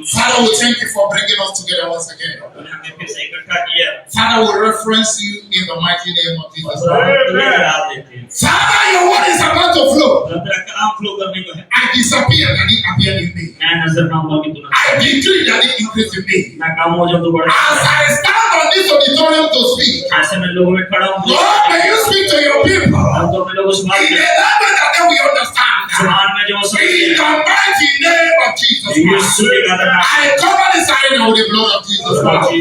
Father, we thank you for bringing us together once again. Father, we reference you in the mighty name of Jesus. Father, your word is about to flow. I disappear that it appeared in me. I decree that it increased in me. As I stand on this auditorium to speak, Lord, may you speak to your people in a language that they will understand. In the mighty name of Jesus Christ, I cover this arena with the blood of Jesus Christ.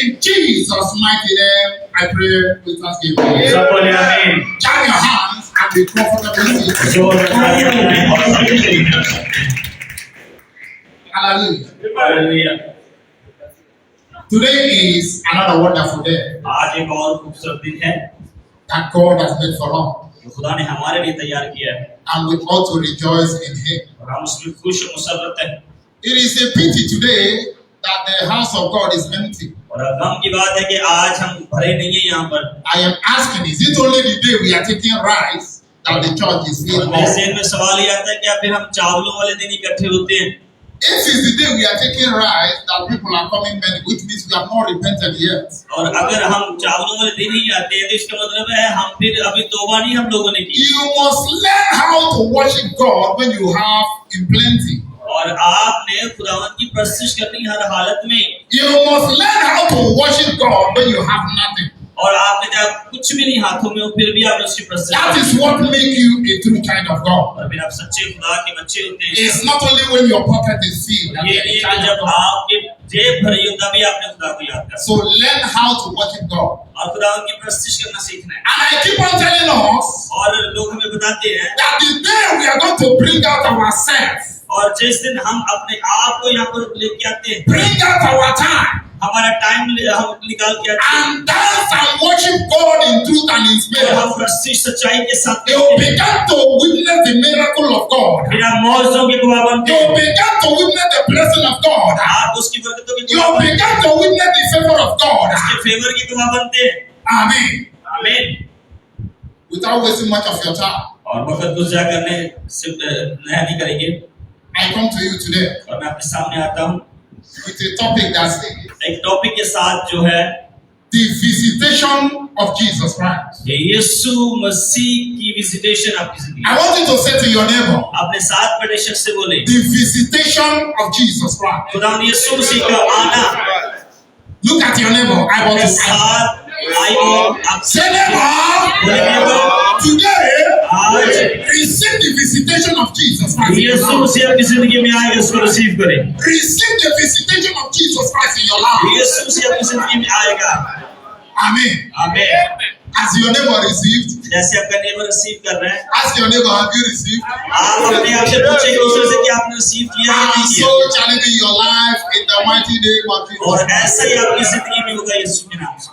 In Jesus' mighty name, I pray with thanksgiving. Join your hands and be comfortable seated. Hallelujah. Today is another wonderful day that God has made for us. खुदा ने हमारे लिए तैयार किया है and we ought to rejoice in Him. और हम उसमें खुश और मुसर्रत हैं. It is a pity today that the house of God is empty. और गम की बात है कि आज हम भरे नहीं हैं यहाँ पर. I am asking, is it only the day we are taking rice that the church is filled? मेरे में सवाल ये आता है कि फिर हम चावलों वाले दिन इकट्ठे होते हैं. If it's the day we are taking rice that people are coming many, which means we have not repented yet. और अगर हम चावलों वाले दिन ही आते हैं तो इसका मतलब है हम फिर अभी तौबा नहीं हम लोगों ने की. You must learn how to worship God when you have in plenty. और आपने खुदावंद की प्रस्तुति करनी हर हालत में. You must learn how to worship God when you have nothing. और आपने जब कुछ भी नहीं हाथों में हो फिर भी आपने उसकी प्रस्तुति. That is what makes you a true child of God. और फिर आप सच्चे खुदा के बच्चे होते हैं. It's not only when your pocket is filled. ये नहीं कि जब आपके जेब भरी हो तभी आपने खुदा को याद करना. So learn how to worship God. और खुदा की प्रस्तुति करना सीखना है. And I keep on telling us. और लोग हमें बताते हैं. That the day we are going to bring out ourselves. और जिस दिन हम अपने आप को यहाँ पर लेके आते हैं. Bring out our time. हमारा टाइम हम निकाल के आते हैं. And dance and worship God in truth and in spirit. हम प्रस्तुति सच्चाई के साथ. You begin to witness the miracle of God. फिर आप मौजों के गवाह बनते हैं. You begin to witness the blessing of God. आप उसकी बरकतों के गवाह बनते हैं. You begin to witness the favor of God. उसके फेवर के गवाह बनते हैं. Amen. Amen. Without wasting much of your time. और वक्त गुज़ार करने से नहीं करेंगे. I come to you today. और मैं आपके सामने आता हूँ. With a topic that's एक टॉपिक के साथ जो है the visitation of Jesus Christ. ये यीशु मसीह की विजिटेशन आपकी जिंदगी. I want you to say to your neighbor. अपने साथ बड़े शख्स से बोले. The visitation of Jesus Christ. खुदा यीशु मसीह का आना. Look at your neighbor. I want to साथ आइए. Say neighbor. Today, receive the visitation of Jesus Christ. यीशु मसीह आपकी जिंदगी में आएगा उसको रिसीव करें. Receive the visitation of Jesus Christ in your life. यीशु मसीह आपकी जिंदगी में आएगा. Amen. Amen. As your neighbor received, जैसे आपका नेबर रिसीव कर रहे हैं. Ask your neighbor, have you received? आप अपने आप से पूछें एक दूसरे से कि आपने रिसीव किया या नहीं किया. So challenging your life in the mighty name of Jesus. और ऐसा ही आपकी जिंदगी में होगा यीशु के नाम से.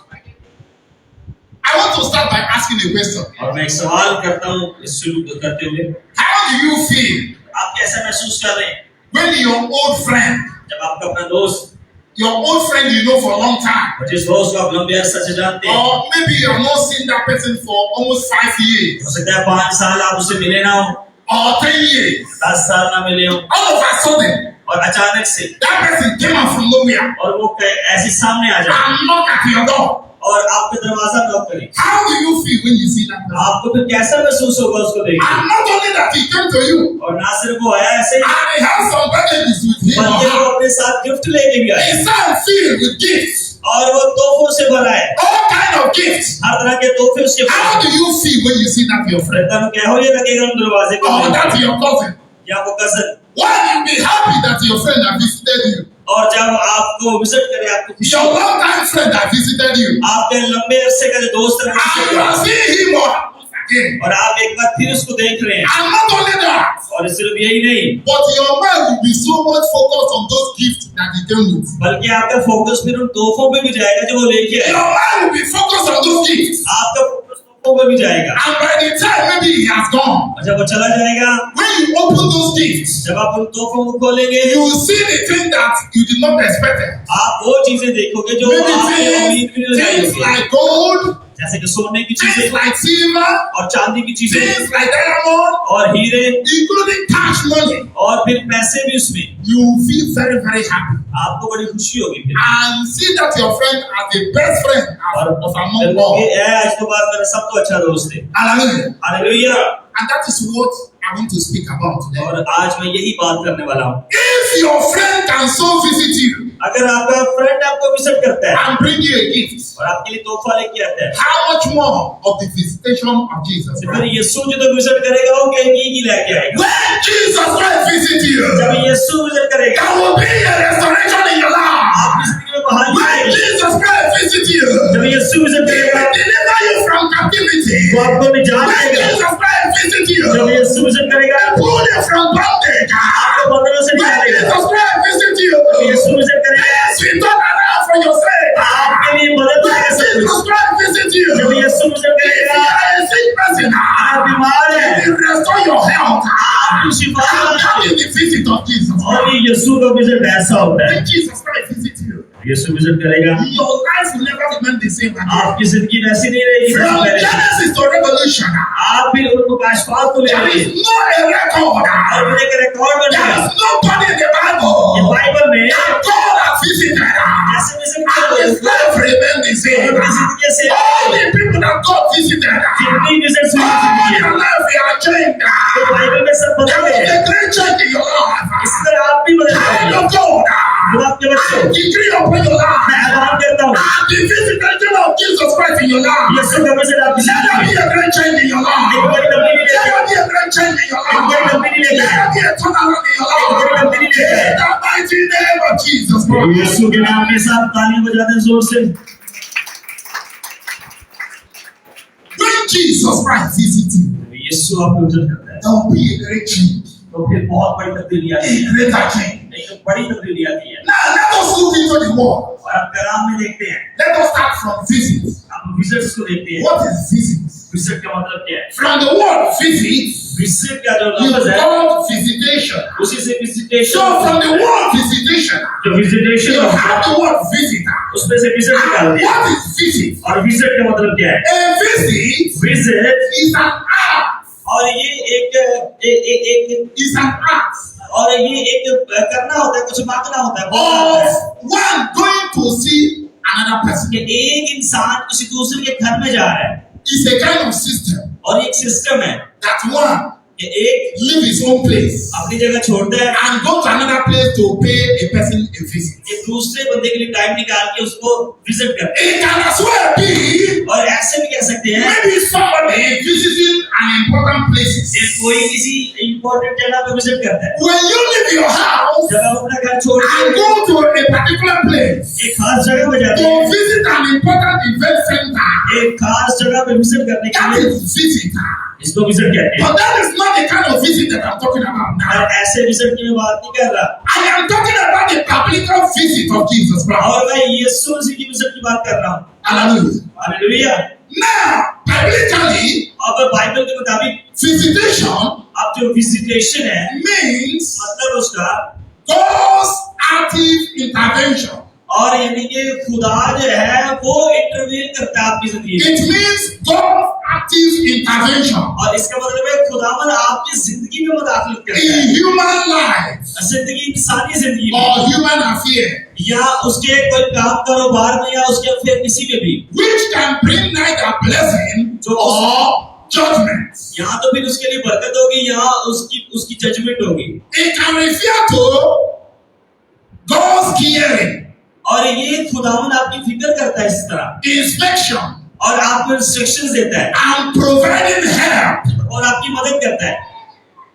I want to start by asking a question. और मैं एक सवाल करता हूँ शुरू करते हुए. How do you feel? आप कैसा महसूस कर रहे हैं? When your old friend, जब आपका अपना दोस्त, your old friend you know for a long time, जिस दोस्त को आप लंबे अरसे से जानते हैं, or maybe you have not seen that person for almost 5 years, हो सकता है 5 साल आप उससे मिले ना हो, or 10 years, 10 साल ना मिले हो, all of a sudden, और अचानक से that person came out from nowhere, और वो ऐसे सामने आ जाए, and knock at your door. और आपके दरवाजा नॉक करे. How do you feel when you see that person? आपको फिर कैसा महसूस होगा उसको देख के? And not only that, he came to you, और ना सिर्फ वो आया ऐसे ही, and he has some packages with him. बल्कि वो अपने साथ गिफ्ट लेके भी आया. His son filled with gifts. और वो तोहफों से भरा है. All kind of gifts. हर तरह के तोहफे उसके पास. How do you feel when you see that your friend? तब क्या हो ये लगेगा उन दरवाजे को? Or that your cousin? या वो cousin. Why you be happy that your friend has visited you? और जब आपको विजिट करे आपको खुशी. Your long time friend has visited you. आपके लंबे अरसे का जो दोस्त है. And you are seeing him or again. और आप एक बार फिर उसको देख रहे हैं, And not only that, और सिर्फ यही नहीं, but your mind will be so much focused on those gifts that he came with. बल्कि आपका फोकस फिर उन तोहफों पे भी जाएगा जो वो लेके आए। Your mind will be focused on those gifts. आपका फोकस तोहफों पे भी जाएगा, And by the time maybe he has gone, और जब वो चला जाएगा, when you open those gifts, जब आप उन तोहफों को खोलेंगे, you will see the thing that you did not expect. आप वो चीजें देखोगे जो Maybe आपने उम्मीद भी नहीं things लगाई, like gold, जैसे कि सोने की things चीजें like silver, और चांदी की चीजें things like diamond, और हीरे including cash money. और फिर पैसे भी उसमें, You will feel very, very happy. आपको बड़ी खुशी होगी फिर। And see that your friend as the best friend of among all. ये आज तो बात मेरा सब तो अच्छा दोस्त है। Hallelujah. Hallelujah. And that is what I want to speak about today. और आज मैं यही बात करने वाला हूँ। If your friend can so visit you अगर आपका फ्रेंड आपको विजिट करता है and bring you a gift, और आपके लिए तोहफा लेके आता है, how much more of the visitation of Jesus तो Christ? फिर यीशु जो तो विजिट करेगा वो कहेगी कि लेके आएगा। When Jesus Christ visit you, जब यीशु विजिट करेगा, there will be a restoration in your life. आपकी जिंदगी में बहाली When आएगी। Jesus Christ visit you, जब यीशु विजिट He करेगा, will deliver you from captivity. वो आपको निजात When देगा। Jesus Christ visit you, जब यीशु विजिट करेगा, pull you from bondage. आपको बंधनों से When निकालेगा। Jesus Christ visit you, जब यीशु विजिट करेगा, yes, we turn around for your sake. आपके लिए मदद When करेगा सब Jesus कुछ। Christ visit you, जब यीशु विजिट if you करेगा, are a sick person, आप बीमार He हैं, will restore your health. आपकी शिफा And that is the visit of Jesus और Christ. ये यीशु का विजिट ऐसा होता है। When Jesus Christ visit you, यीशु विजिट करेगा, your life will never remain the same again. आपकी जिंदगी वैसी नहीं रहेगी जैसी From पहले थी। Genesis to Revelation, आप फिर उनको काशपात को ले there लेंगे is no a record. और मुझे एक रिकॉर्ड There बनेगा is nobody in the ये Bible बाइबल में that God has visited. जैसे विजिट And his किया life remain the same. उनकी जिंदगी से All the people that God visited, जितनी विजिट all सुनी जिंदगी their life are changed. तो बाइबल में सब There बदल is गए। a great change in your life. इस तरह आप भी बदल Child जाएंगे। of God, खुदा आपके बच्चों, I decree upon your मैं life. ऐलान करता हूँ, And the visitation of Jesus Christ in your life. यीशु का विजिट आपकी Let there जिंदगी be a great change in your life. एक बड़ी तब्दीली Let लेकर there be a great change in your life. बड़ी तब्दीली Let लेकर there be a turnaround in your एक बड़ी life. तब्दीली In लेकर the mighty name of Jesus Christ. यीशु के नाम के साथ तालियां बजाते हैं जोर से। When Jesus Christ visits you, यीशु आपको विजिट करता है there will be a great change. तो फिर बहुत बड़ी तब्दीली आती A है, greater change. एक बड़ी तब्दीली आती है। Now let us look into the word. और आप कलाम में देखते हैं, Let us start from visit. हम विजिट्स को देखते हैं। What is visit? विजिट का मतलब क्या है? From the word visit, visit का जो you लफ्ज है call visitation. उसी से visitation, So from the word visitation, जो विजिटेशन you होता have है the word visitor. उसमें से विजिट निकाल दिया। What is visit? और विजिट का मतलब क्या है? A visit visit is an act. और ये एक Is an act और ये एक करना होता है, कुछ मांगना होता है, बोलना होता है of one going to see another person. कि एक इंसान किसी दूसरे के घर में जा रहा है It's a kind of system और एक सिस्टम है that one कि एक leave his own place अपनी जगह छोड़ता है, and go to another place to pay a person a visit. एक दूसरे बंदे के लिए टाइम निकाल के उसको विजिट करता It can as well be है। और ऐसे भी कह सकते हैं maybe somebody visiting an important कि places. कोई किसी इम्पोर्टेंट जगह पे विजिट करता है। When you leave your house जब आप अपना घर छोड़ and के go to a particular place एक खास जगह पे जाते to हैं, visit an important event center, एक खास जगह पे विजिट करने के that लिए is visitor. इसको विजिट कहते हैं। But that is not the kind of visit that I'm talking about now. और ऐसे विजिट की मैं बात नहीं कर रहा, I am talking about the biblical visit of Jesus Christ. और मैं यीशु मसीह की विजिट की बात कर रहा हूँ। Hallelujah. हालेलुया। Now, biblically, अब बाइबल के मुताबिक visitation अब जो विजिटेशन है means मतलब उसका God's active intervention. और यानी कि खुदा जो है वो इंटरवीन करता है आपकी जिंदगी में। It means God's active intervention और इसका मतलब है खुदावन आपकी जिंदगी में मुदाखलत करता है, in human life जिंदगी इंसानी जिंदगी में or human affair, या उसके कोई काम कारोबार में या उसके फिर किसी में भी, which can bring neither blessing or judgment. यहाँ तो फिर उसके लिए बरकत होगी, यहाँ उसकी जजमेंट होगी। It can refer to God's caring, और ये खुदावन आपकी फिक्र करता है इस तरह, inspection, और आपको इंस्ट्रक्शंस देता है and providing help, और आपकी मदद करता है।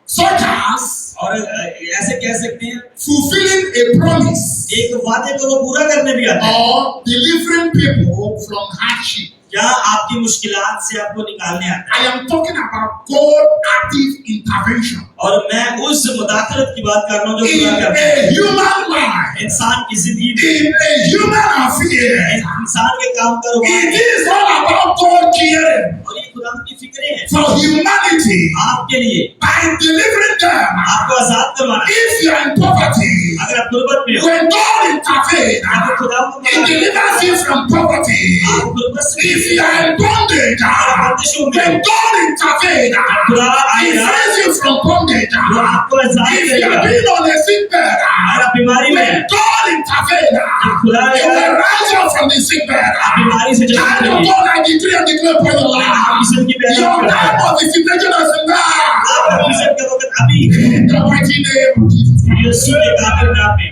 such as और ऐसे कह सकते हैं fulfilling a promise एक वादे को वो पूरा करने भी आता है, or delivering people from hardship. जहाँ आपकी मुश्किलात से आपको निकालने आता I am talking about God active intervention है। और मैं उस मुदाखलत की बात कर रहा हूँ जो खुदा in करता है a human life, इंसान की जिंदगी में, in a human affair. इंसान के काम कारोबार It में। is all about God caring और ये खुदा की फिक्रें हैं for humanity आपके लिए, by delivering them. आपको आजाद करवाना। If you are in poverty, अगर आप गुर्बत में हो, when God intervenes, अगर खुदा को He delivers you from poverty. आप गुर्बत से If you are in bondage, बंदिशों में when God intervenes, खुदा He आएगा, frees you from bondage. वो आपको आजाद If you करेगा। are being on a sick bed, अगर आप बीमारी में when हैं, God intervenes, खुदा He आएगा, will rise you from the sick bed. बीमारी से जल्दी Child of करिए। God, I decree and declare upon your life. आप ईश्वर की प्यारी Your करते हैं। time of visitation has been आपका now. ईश्वर का वक्त अभी है। In the mighty name of Jesus. यीशु के कातिल नाम में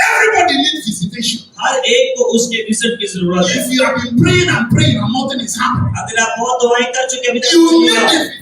Everybody needs visitation. हर एक को उसके विजन की जरूरत है। If you have been praying and praying and nothing is happening, अगर आप बहुत दुआएं कर चुके हैं अभी तक you कुछ need नहीं the हुआ, visitation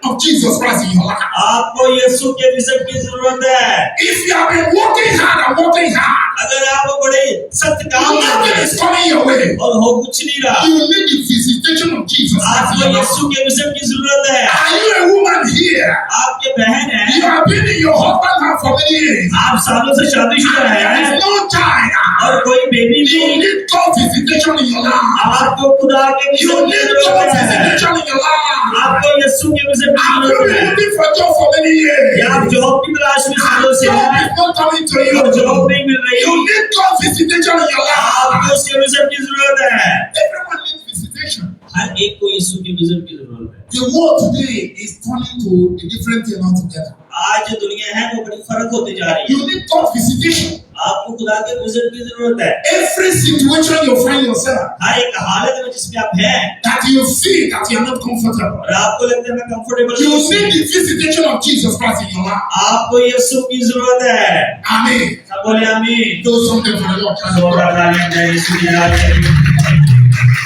of Jesus Christ in your life. आपको यीशु के विजन की जरूरत है। If you have been working hard and working hard, अगर आप बड़े सख्त काम कर nothing रहे is हैं coming your way, और हो कुछ नहीं रहा, you need the visitation of Jesus Christ in आपको your life. यीशु के विजन की जरूरत है। Are you a woman here? आपके बहन है, You have been in your husband's house for many years. आप सालों से शादीशुदा There है is no child. और कोई बेबी You नहीं, need God visitation in your life. आपको खुदा के You विजन की need God जरूरत है। visitation in your life. आपको यीशु के विजन की Have you जरूरत been है। looking for job for many years? या आप जॉब की तलाश में सालों से Job हैं is not coming to you. और जॉब नहीं मिल रही, You need God visitation in your आपको life. उसके विजन की जरूरत है। Everyone needs visitation. हर एक को यीशु के विजन की जरूरत है। The world today is turning to a different thing altogether. आज जो दुनिया है वो बड़ी फर्क होती जा रही है। You need God visitation. आपको खुदा के विजन की जरूरत है। Every situation you find yourself हर एक हालत में जिसमें आप हैं that you feel that you are not comfortable. और आपको लगता है मैं कंफर्टेबल You नहीं need हूँ, the visitation of Jesus Christ in your life. आपको यीशु की जरूरत है। Amen. सब बोले आमीन। Do something for the Lord. जोरदार तालियां दें यीशु की याद करिए।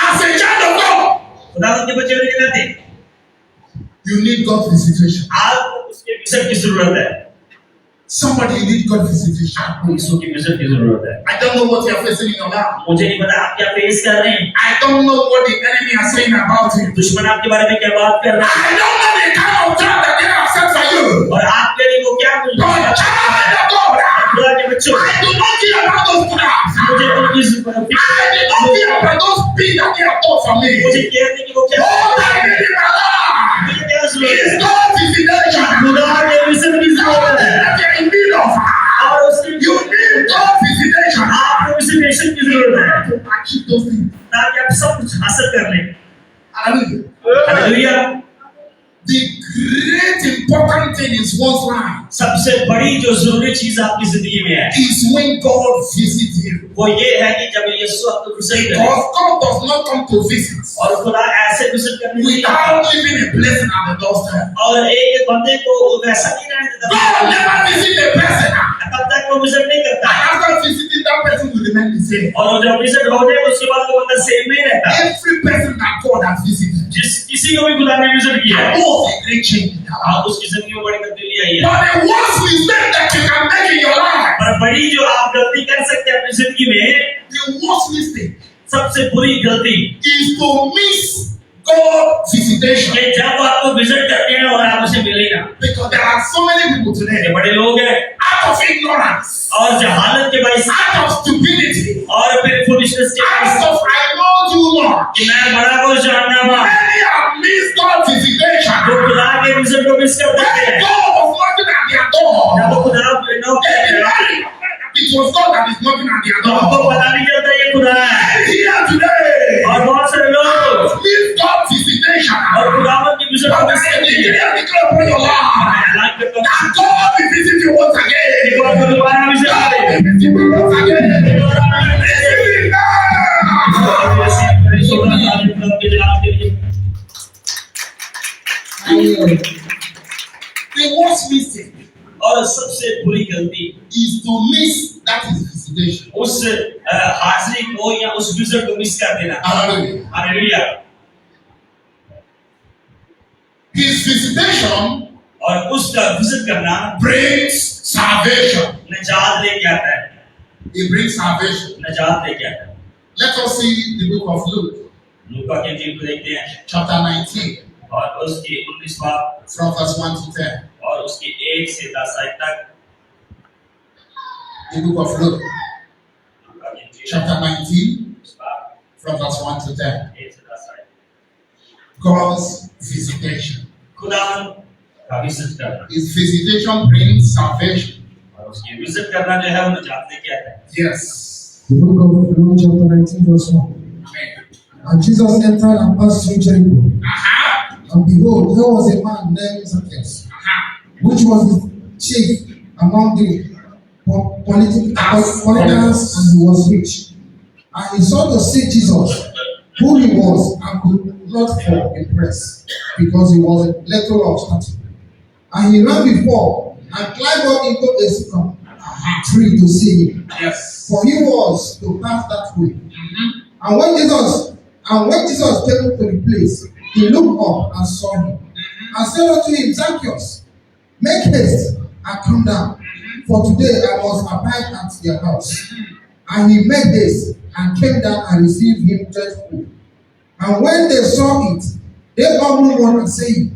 As a child of God, खुदा के बच्चे होने के नाते you need God visitation. आपको उसके विजन की जरूरत है। Somebody need God visitation. आपको यीशु की विजन की जरूरत है। I don't know what you are facing in your life. मुझे नहीं पता आप क्या फेस कर रहे हैं, I don't know what the enemy are saying about you. दुश्मन आपके बारे में क्या बात कर रहा है I don't know the kind of job that they have set for you. और आपके लिए वो क्या कुछ But child of God, खुदा के बच्चों, I do not care about those traps. मुझे उनकी I do not care about those things that they have done for me. मुझे कहने की वो क्या All I need in my life मुझे क्या जरूरत is है, God visitation. खुदा के विजन की जरूरत है That they are in need of. और उसकी You need God visitation. आपको विजन की जरूरत है To achieve those things. ताकि आप सब कुछ हासिल कर लें। Hallelujah. Hallelujah. The great important thing is one's life सबसे बड़ी जो जरूरी चीज आपकी जिंदगी में है is when God visits you. वो ये है कि जब यीशु आपको विजिट करे Because God does not come to visit और खुदा ऐसे विजिट करने नहीं आता without leaving a blessing at the doorstep. और एक बंदे को वैसा नहीं रहने God देता, never visits a person तब तक वो विजिट नहीं and करता after visiting that person will remain the same. और जब विजिट हो जाए उसके बाद वो बंदा सेम नहीं रहता। Every person that God has visited किसी को भी खुदा ने विजिट किया है knows a great change in their life. उसकी जिंदगी में बड़ी तब्दीली आई है। But the worst mistake that you can make in your life, पर बड़ी जो आप गलती कर सकते हैं अपनी जिंदगी में, the worst mistake सबसे बुरी गलती is to miss God visitation. कि जब आपको विजिट करते हैं और आप उसे मिले ना, Because there are so many people today, ये बड़े लोग हैं out of ignorance, और जहालत के बाईस out of stupidity, और फिर फुलिशनेस के out बाईस of I know too much, कि मैं बड़ा कुछ जानना हुआ, many have missed God visitation. वो खुदा के विजिट को मिस कर देते When हैं। God was knocking at their door, जब वो खुदा नो they कहते हैं, denied it was God that is knocking at their तो हमको door. पता नहीं चलता ये खुदा है। And here today, और बहुत सारे लोग missed God visitation. और खुदावंत की विजिट को But मिस I कर देते हैं। declare upon your life ऐलान करता हूं, that God will visit you once again. एक बार को दोबारा विजिट God करे। will visit you once again. Receive it now. और ऐसी परिशोधना तारीफ करके के जलाल के लिए The worst mistake और सबसे बुरी गलती is to miss that is visitation. उस हाजिरी को या उस विजिट को मिस कर देना। Hallelujah. हालेलुया। His visitation और उसका विजिट करना brings salvation. निजात लेके आता है, It brings salvation. निजात लेके आता है। Let us see the book of Luke, लूका के इंजील को देखते हैं chapter 19, और उसकी 19 बाब from verse 1 to 10. और उसकी 1 से 10 आयत तक। The book of Luke, लूका के इंजील chapter 19, 19 बाब from verse 1 to 10. 1 से 10 आयत। God's visitation. खुदावन का विजिट करना His visitation brings salvation. और उसकी विजिट करना जो है वो निजात लेके आता है। Yes. The book of Luke chapter 19 verse 1. Amen. And Jesus entered and passed through Jericho. Uh-huh. And behold, there was a man named Zacchaeus, Uh-huh. which was the chief among the politicians, and he was rich. And he sought to see Jesus, who he was, and could not for impress, because he was a little of stature. And he ran before and climbed up into a sycamore tree to see him, Yes. for he was to pass that way. Mm-hmm. And when Jesus came to the place, he looked up and saw him, and said unto him, Zacchaeus, make haste and come down, for today I must abide at your house. And he made haste and came down and received him joyfully. And when they saw it, they all murmured, saying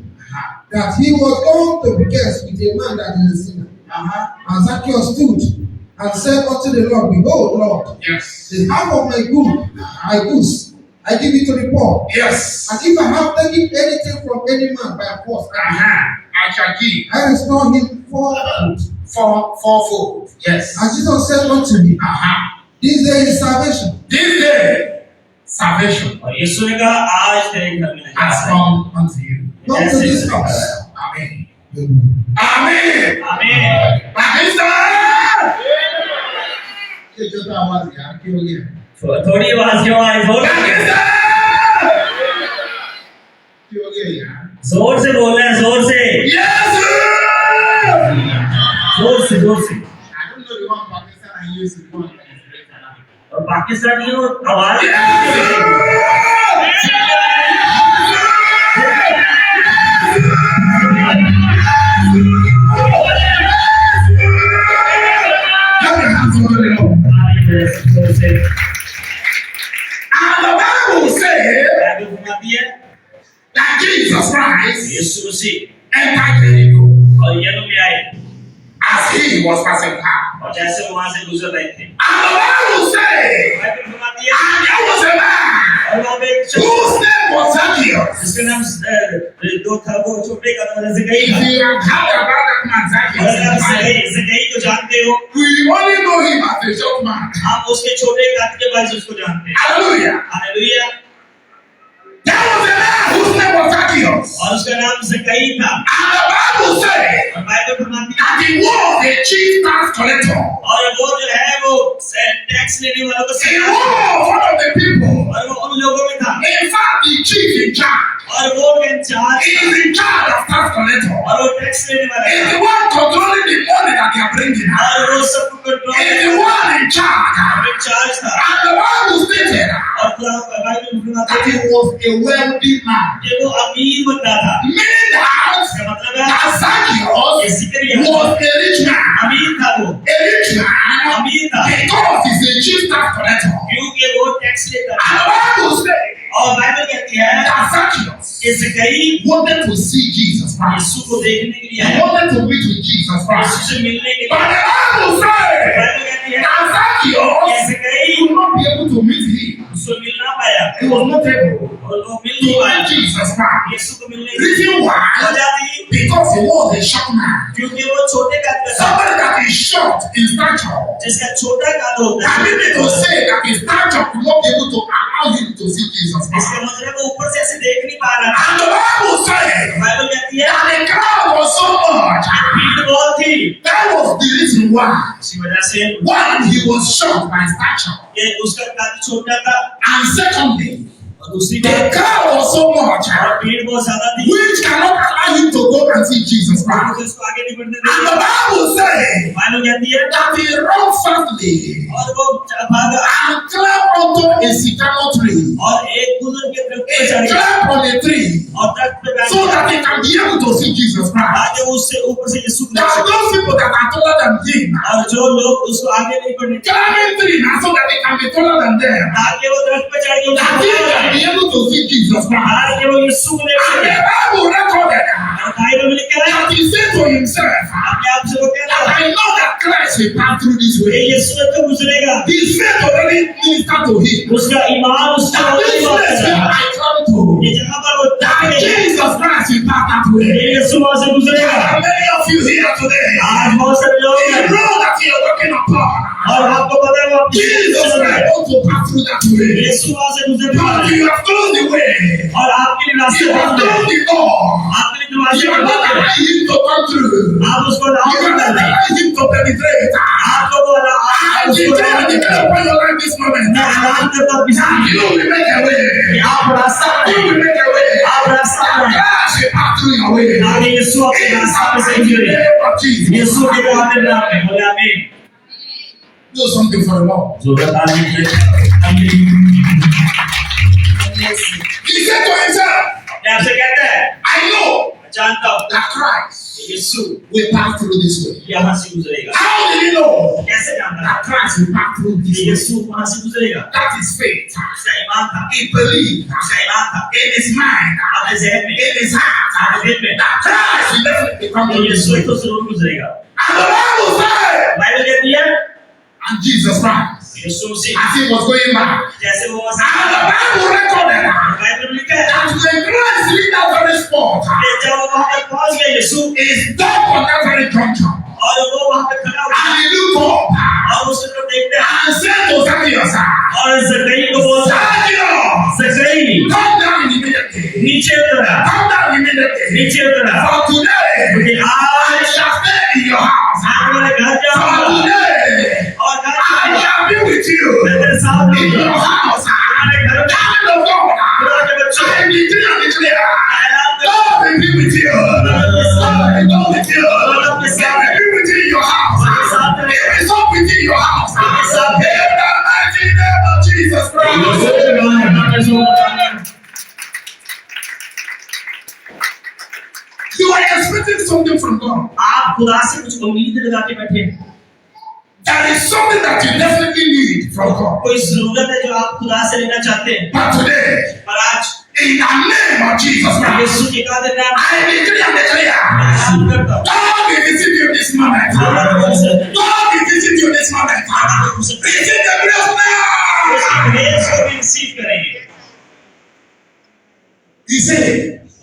that he was going to be guest with a man that is a sinner. And Zacchaeus stood and said unto the Lord, Behold, Lord, Yes. the half of my goods, I give it to the poor. Yes. And if I have taken anything from any man by force, I shall give I restore him fourfold. fourfold. Yes. And Jesus said unto me, This day is salvation This day, salvation और यीशु ने कहा आज तेरे घर में has निजात है। come unto you. not to this house. Amen. Amen. Amen. आमीन। Pakistan! ये जो था आवाज यार क्यों हो गया? थोड़ी आवाज क्यों आ रही? Pakistan! क्यों हो गया यार? जोर से बोल रहे हैं, जोर से, Yes! जोर से, जोर से। I don't know the one Pakistan I use the one. और पाकिस्तानियों आवाज जोर से And the Bible says Bible बताती है that Jesus Christ Yeshu Masih entered Jericho और यरूशलेम में आए as he was passing by. और जैसे वो वहां से गुजर रहे थे। And the Bible says, Bible बताती है and there was a man और वहां पे एक whose name was Zacchaeus. जिसका नाम दो था, वो छोटे का नाम ज़कई If था। you have heard about that man Zacchaeus, और आप ज़कई को जानते हो, we only know him as a short man. आप उसके छोटे कद के वजह से उसको जानते हैं। Hallelujah. Hallelujah. There was a man whose name was Zacchaeus. और उसका नाम ज़कई था। And the Bible says और बाइबल बताती है that he was a chief tax collector. और वो जो है वो टैक्स लेने वालों का He Sardar was one of the people. और वो उन लोगों में था In fact, the chief in charge. और वो in charge He is in charge of tax collector. और वो टैक्स लेने वाला He is था the one controlling the money that they are bringing. और वो सबको control He is the one in charge. In charge था। And the Bible stated और बाइबल बताती that he है was a wealthy man. कि वो अमीर बंदा था। Meaning that इसका मतलब है that Zacchaeus was a rich man. अमीर था वो, A rich man अमीर था because he's a chief tax collector. क्योंकि वो टैक्स लेता था। And the Bible says और बाइबल कहती है that Zacchaeus कि ज़कई wanted to see Jesus Christ. यीशु को देखने के लिए He आया, wanted to meet with Jesus Yeshu Christ. से मिलने के But लिए। the Bible says बाइबल कहती है that कि Zacchaeus ज़कई could not be able to meet him. उसको मिल ना पाया He was not able और वो मिल to नहीं पाया meet Jesus Christ. यीशु को मिलने की Reason why? वजह थी Because he was a short man. क्योंकि वो छोटे कद का था। Somebody that is short in stature. जिसका छोटा कद होता I है mean to say that his stature could not be able to allow him to see Jesus Christ. इसका मतलब वो ऊपर से ऐसे देख नहीं पा रहा था। And the Bible says Bible कहती है that the crowd was so much. भीड़ बहुत थी, That was the reason why. इसी वजह से One, he was short by stature. कि उसका कद छोटा था And secondly, और दूसरी The बात crowd was so much और भीड़ बहुत ज्यादा थी which cannot allow him to go and see Jesus Christ. तो इसको आगे नहीं बढ़ने And the देते Bible says मालूम कहती है that he ran fastly और वो भागा and climbed onto a sycamore tree. और एक गुलर के दरख्त पे He चढ़ गया climbed on a tree और दरख्त पे बैठ so गया that he can be able to see Jesus Christ. ताकि वो उससे ऊपर से यीशु को There देख are सके those people that are taller than him. और जो लोग उसको आगे नहीं बढ़ने देते Climbing tree now so that he can be taller than them. ताकि वो दरख्त पे चढ़ के That he can be able to see Jesus Christ. ताकि वो यीशु को देख And सके the Bible recorded और बाइबल में लिखा है that he said to himself, अपने आप से वो कह that रहा है I know that Christ will pass through this ये way. यीशु तो गुजरेगा His faith already ministered to him. उसका ईमान उसका That this place where I come to, ये जगह पर वो that Jesus Christ will pass that way. ये यीशु वहां से गुजरेगा And many of you here today, आज बहुत सारे लोग you हैं know that you are working upon. और आपको पता है वो अपनी Jesus Christ wants to pass through that way. यीशु वहां से गुजरने वाला But है you have closed the way. और आपके लिए रास्ते You have बंद हैं closed the door. आपके लिए दरवाजे You are बंद not हैं allowing him to come through. आप उसको You राह are कर not दें allowing him to penetrate. आपको वो I उसको declare upon your life this moment. मैं ऐलान करता हूं That you will make a way. आप रास्ता You will बनाएं make a way. आप रास्ता बनाएं Christ will pass through your way. ताकि यीशु आपके In रास्ते पे से the गुजरे name of Jesus. यीशु के नाम में बोले आमीन Do something for the Lord. जोरदार ताली से आमीन He said to himself, अपने आप से कहता है I know जानता हूं that Christ Yeshu will pass through this way. यहाँ से गुजरेगा How did he know कैसे जानता that Christ will pass through this way? यीशु वहां से गुजरेगा That is faith. उसका ईमान था He believed उसका ईमान था in his mind, अपने जहन में in his heart, अपने दिल में that Christ will definitely come through this Yeshu way. तो जरूर गुजरेगा And the Bible said, Bible कहती है and Jesus Christ, Yeshu Masih as he was going back, जैसे वो वहां and the से Bible recorded बाइबल में लिखा है that when Christ reached that very spot, कि जब वो वहां तक पहुंच गया यीशु he stopped on that very junction, और वो वहां पे खड़ा हुआ and he looked up और उसको तो देखते हैं and said to Zacchaeus, और जकई को बोलता Zacchaeus, जकई come down immediately. नीचे उतरा Come down immediately. नीचे उतरा For today, क्योंकि I आज shall stay in your house. आप मेरे घर For जाओ today, और घर I जाओ shall be with you मैं तेरे साथ in रहूंगा your house. हमारे घर में Child of God, खुदा के बच्चों I decree and declare, ऐलान कर God will be with you. God will go with you. God will be with you in your house. He will stop with you in your house. In the mighty name of Jesus Christ. You are expecting something from God. आप खुदा से कुछ उम्मीद लगा के बैठे हैं There is something that you definitely need from God. कोई जरूरत है जो आप खुदा से लेना चाहते हैं But today, पर आज in the name of Jesus Christ, यीशु के कादर नाम I decree and declare, ऐलान करता हूं God will visit you this moment. God will visit you this moment. Receive the grace now. Grace को भी रिसीव करेंगे He said,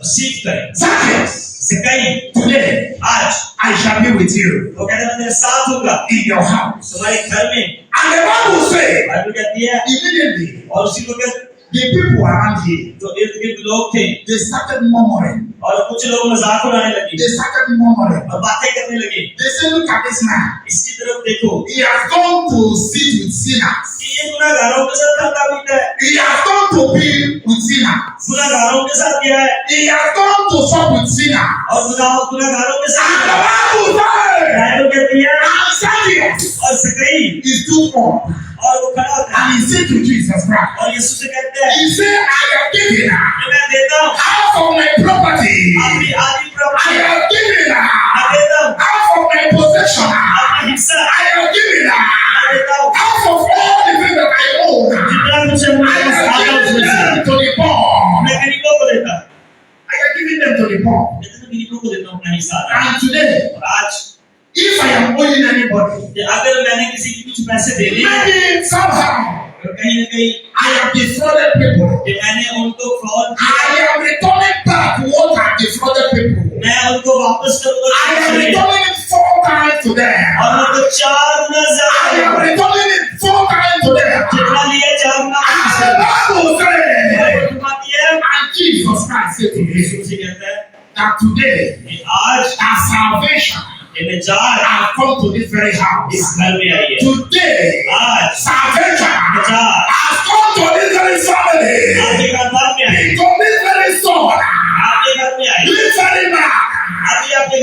रिसीव करें Zacchaeus, जकई today आज I shall be with you वो कहते हैं मैं तेरे साथ होगा in your house. तुम्हारे घर में And the Bible says, Bible कहती है immediately, और उसी को कहते the people around here, जो इर्द गिर्द लोग थे they started murmuring. और कुछ लोग मजाक उड़ाने लगे They started murmuring. और बातें करने लगे They said, look at this man. इसकी तरफ देखो He has gone to sit with sinners. कि ये गुनाहगारों के साथ खाता पीता है He has gone to be with sinners. गुनाहगारों के साथ गया है He has gone to sup with sinners. और गुनाहगारों के And साथ the Bible says, बाइबल कहती है and Zacchaeus और जकई is too poor. और वो खड़ा होता है And he said to Jesus Christ, और यीशु से कहते हैं he said, I have given कि मैं देता हूँ half of my property. अपनी आधी I प्रॉपर्टी have given मैं देता हूँ half of my possession. अपनी हिस्सा I have given मैं देता हूँ half of all the things that I own. जितना कुछ है I मेरे पास have आता given उसमें से them to the poor. मैं गरीबों को देता हूँ I have given them to the poor. मैं तो गरीबों को देता हूँ अपना हिस्सा And today, और आज if I am owing anybody, अगर मैंने किसी की कुछ पैसे दे दिए maybe somehow कहीं न कहीं I have defrauded people. कि मैंने उनको fraud I am returning back what I defrauded people. मैं उनको वापस I am करूंगा returning it 4 times to them. और उनको 4 गुना I am ज्यादा returning it 4 times to them. जितना लिए 4 गुना And the Bible says, and Jesus Christ said to me यीशु से कहता है that today, कि आज that salvation ये निजात has come to this very house. इस घर में आई है Today, आज salvation निजात has come to this very family. आज के घर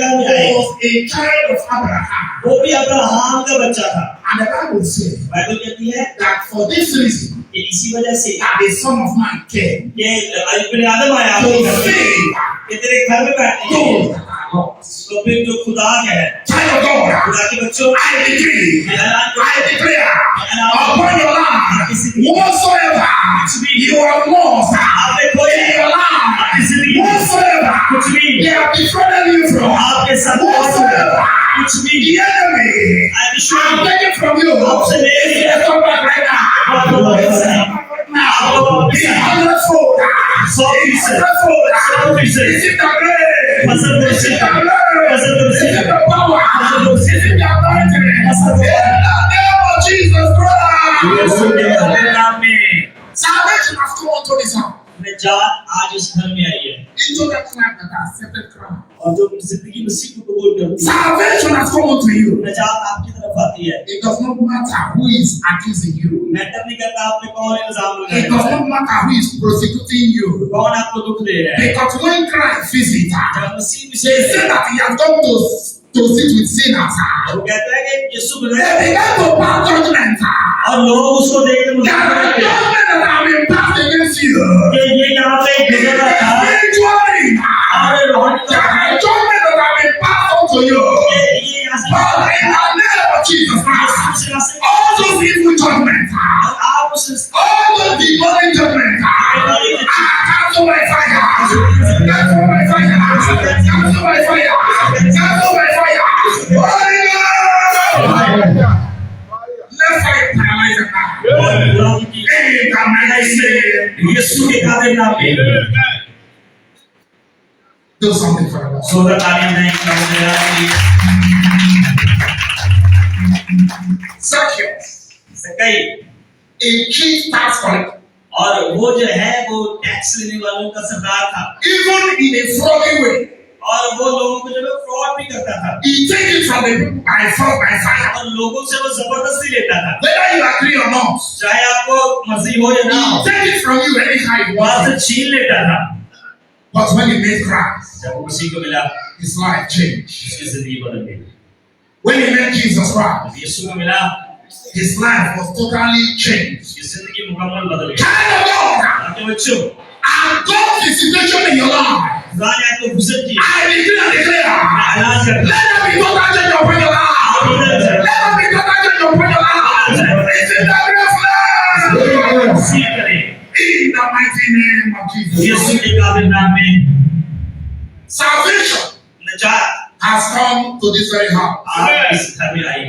घर में आए was a child of Abraham. वो भी अब्राहम का बच्चा था And the Bible says Bible कहती है that for this reason, कि इसी वजह से that the Son of Man came ये इब्न आदम आया to save कि तेरे घर में बैठने के लिए those that are lost. तो फिर जो खुदा है Child of God, खुदा के बच्चों I decree, मैं ऐलान I declare upon your land, किसी whatsoever you have lost आपने कोई in your land, whatsoever कुछ भी they have defrauded you from, आपके साथ whatsoever कुछ भी the enemy I'm I'm taking from you, आपसे ले let's come back right now. The hundredfold, the hundredfold, is it the grace? Is it the grace? Is it the power? Is it the anointing? In the name of Jesus Christ. Salvation has come unto this house. निजात आज इस घर में आई है Into the clan that has accepted Christ. और जो जिंदगी मसीह को कबूल करती है Salvation has come unto you. निजात आपकी तरफ आती है It does not matter who is accusing you. Matter नहीं करता आपने कौन इल्जाम It लगाया does not matter who is prosecuting you. कौन आपको दुख दे रहा है Because when Christ visited, जब मसीह they विषय said that he has come to sit with sinners. वो कहता है कि यीशु They Masih began to pass judgment. और लोग उसको देख के There मुझे are judgment that have been passed against you. कि ये यहाँ पे गुजर रहा था Spiritually, और Rohini there are judgment that have been passed on to you. ये यहाँ से But in the name of Jesus Christ, all those evil judgments, आप उस all those demonic judgments, cancel by fire. Cancel by fire. Cancel by fire. Cancel by fire. Holy Ghost! Let fire paralyze them now. In the mighty name, यीशु के कादिर नाम में do something for us. सोदा तालीम नहीं करने Zacchaeus, सकाई a chief tax collector, और वो जो है वो टैक्स लेने वालों का सरदार था even in a froggy way, और वो लोगों को जो है फ्रॉड भी करता था he take it from the people by force, by fire. और लोगों से वो जबरदस्ती लेता था Whether you agree or not, चाहे आपको मर्जी हो या ना he हो take it from you anyhow he वहां से wants. छीन लेता था But when he met Christ, जब वो मसीह को मिला his life changed. उसकी जिंदगी बदल गई When he met Jesus Christ, जब यीशु को मिला his life was totally changed. उसकी जिंदगी मुकम्मल बदल गई Child of God, आपके बच्चों and God's visitation in your life, खुदा ने आपको घुसट की I decree and declare, ऐलान कर let there be total change upon your life. Let there be total change upon your life. Receive that grace. मसीह करे In the mighty name of Jesus. यीशु के कादिर नाम में Salvation निजात has come to this very house. आप इस घर में आई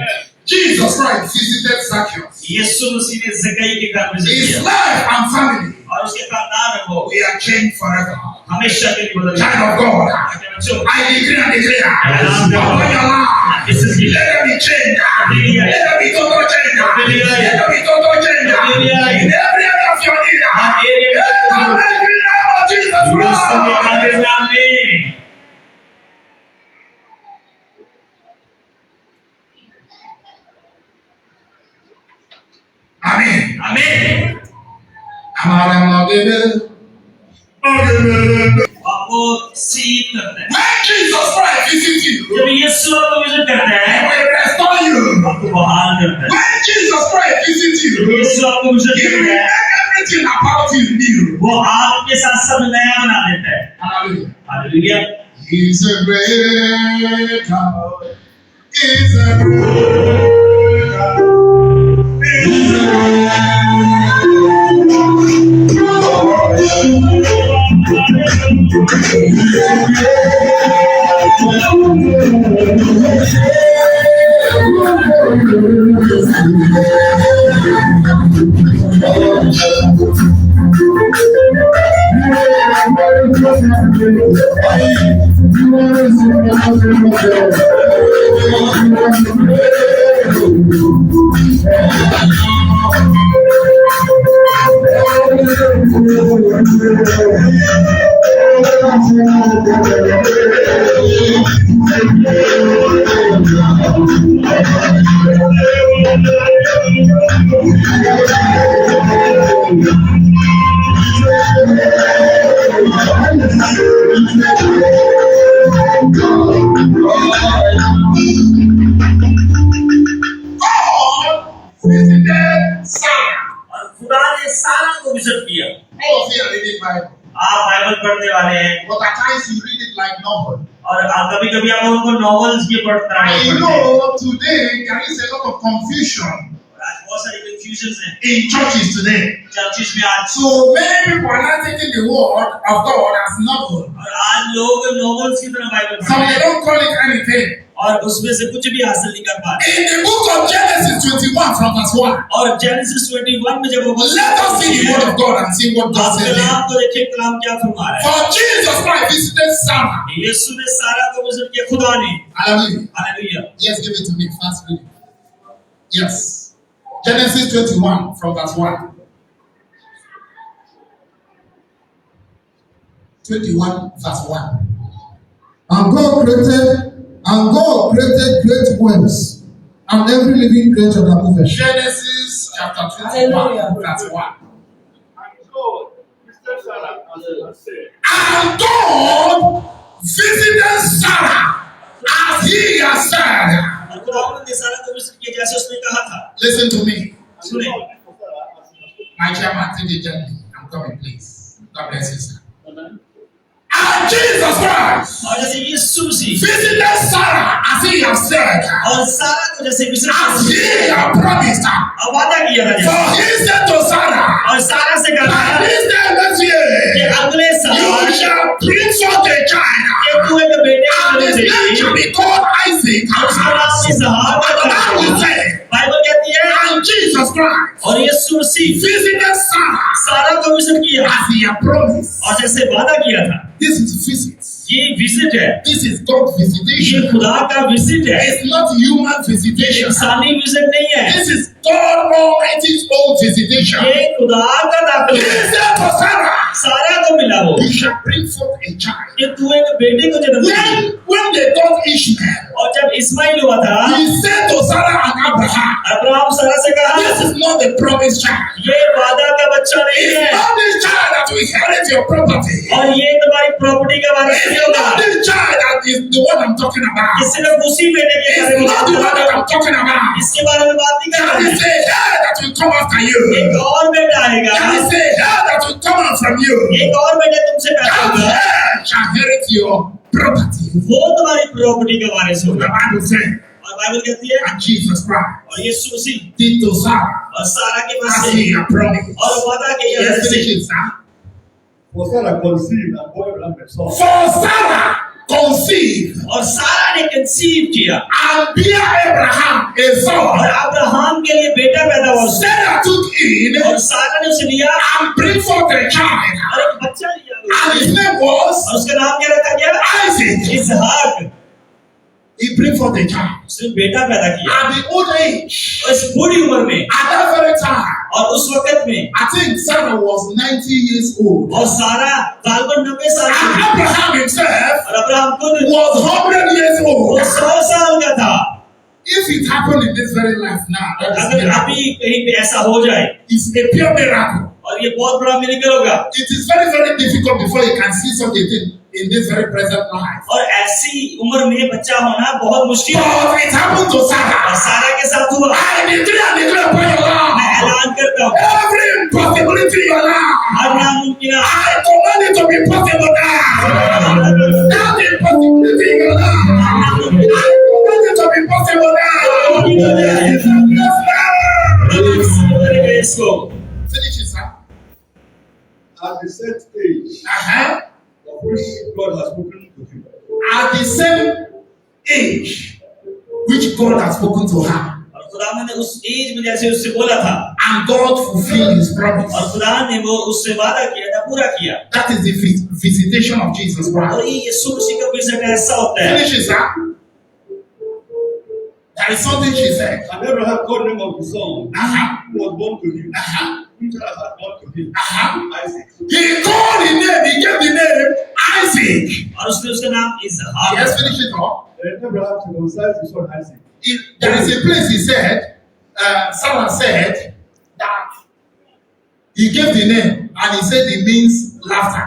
Jesus Christ visited Zacchaeus. यीशु मसीह ने ज़कई के घर में His किया life and family, और उसके खानदान में वो we are changed forever. हमेशा के लिए बदल Child of God, आपके बच्चों I decree and declare upon your life. इस जिंदगी Let there be change. Let there be total change. Let there be total change. In every area of your need. In the mighty name of Jesus यीशु के Christ. Qadir नाम में Amen. आमीन हमारा मौके आपको सीध करता है When Jesus Christ visits you, जब यीशु आपको विजिट करता है He will restore you. आपको बहाल करता है When Jesus Christ visits you, यीशु आपको विजिट He will करता make है everything about you new. वो आपके साथ सब नया बना देता है Hallelujah. Hallelujah He's a great God. He's a great God. He's a visited Sarah. और खुदा ने सारा को विजिट किया। All of you are reading Bible. आप बाइबल पढ़ने वाले हैं But at times you read it like novel. और कभी-कभी आप उनको नॉवेल्स की पढ़ते I हैं। know today there is a lot of confusion आज बहुत सारी कंफ्यूजन हैं in churches today. चर्चिस में आज। So many people are not taking the word of God as novel. और आज लोग नॉवेल्स की तरह बाइबल Some पढ़ते they हैं don't call it anything. और उसमें से कुछ भी हासिल नहीं कर पाते। In the book of Genesis 21 from verse 1, और जेनेसिस 21 में जब वो let us see the word of God and see what God says. कलाम को देखिए कलाम क्या फरमा रहा है। For Jesus Christ visited Sarah. यीशु ने सारा को विजिट किया खुदा ने। Hallelujah. Hallelujah. Yes, give it to me. Fast reading. Yes. Genesis 21 from verse 1. 21 verse 1. And God created great worms and every living creature that moveth. Genesis chapter 21 verse 1. And God visited Sarah as he has said. Listen to me. My chairman, take it gently. I'm coming, please. God bless you, sir. And Jesus Christ visited Sarah as he has said. As he had promised her. For he said to Sarah, that this day next year, you shall bring forth a child. And his name shall be called Isaac. And I will say, and Jesus Christ और यीशु मसीह visited Sarah सारा को visit किया as he had promised. और जैसे वादा किया था। This is visits. ये विजिट है। This is God's visitation. ये खुदा का विजिट है। It's not human visitation. इंसानी विजिट नहीं है। This is God Almighty's own visitation. ये खुदा का दाखिल He है। said to Sarah, सारा को मिला वो। you shall bring forth a child. कि तू एक बेटे को जन्म देगी। When they got Ishmael, और जब इस्माइल हुआ था, he said to Sarah and Abraham, Abraham सारा से कहा, this is not the promised child. ये वादा का बच्चा नहीं It's है। not this child that will inherit your property. और ये तुम्हारी प्रॉपर्टी का वारिस नहीं It's होगा। not this child that is the one I'm talking about. ये सिर्फ उसी बेटे के बारे It's में not the one that I'm talking about. इसके बारे में बात नहीं कर There रहे is हैं। a hair that will come after you. एक और बेटा आएगा। There is a hair that will come out from you. एक और बेटा तुमसे पैदा That होगा। hair shall inherit your property. वो तुम्हारी प्रॉपर्टी का वारिस The होगा। Bible says, और बाइबल कहती है, and Jesus Christ और यीशु मसीह did to Sarah और सारा के पास as से he had promised. और वादा किया Let's जैसे finish it, sir. For Sarah conceived and bore Abraham a son. For Sarah conceived और सारा ने कंसीव किया and bear Abraham a और son. अब्राहम के लिए बेटा पैदा हुआ। Sarah took in और सारा ने उसे लिया and bring forth a child. और एक बच्चा लिया And his name was और उसका नाम क्या रखा गया? Isaac. Ishaq. He bring forth a child. उसने बेटा पैदा किया At the old age, और इस बूढ़ी उम्र में at that very time, और उस वक्त में I think Sarah was 90 years old. और सारा सालभर 90 साल की And थी Abraham himself और अब्राहम खुद was 100 years वो old. 100 साल का था। If it happened in this very life now, that is अगर miracle. अभी कहीं पे ऐसा हो जाए It's a pure miracle. और ये बहुत बड़ा मिरेकल होगा It is very, very difficult before you can see such a thing in this very present life. और ऐसी उम्र में बच्चा होना बहुत मुश्किल है। But it happened to और Sarah. सारा के साथ हुआ। I declare upon your मैं life. ऐलान करता हूँ Every impossibility in your her life, नामुमकिन I command it to be possible now. That impossibility in your life, I command it to be possible now. Yes, now. इसको Finish it, sir. At the set age of which God has spoken to him. At the same age which God has spoken to her, और खुदा ने उस as में जैसे उससे बोला था and God fulfilled His promise. और खुदा ने वो उससे वादा किया था पूरा किया। That is the visitation of Jesus और Christ. ये यीशु मसीह का विजिट ऐसा होता है। Finish it, sir. There is something she said. And Abraham called the name of his son who was born to him. Uh-huh. Whom Sarah had born to him. Uh-huh. Isaac. He called the name, he gave the name Isaac. और उसने उसका नाम इसहाक। Yes, finish it off. Then Abraham circumcised his son Isaac. There is a place he said, someone said that he gave the name and he said it means laughter.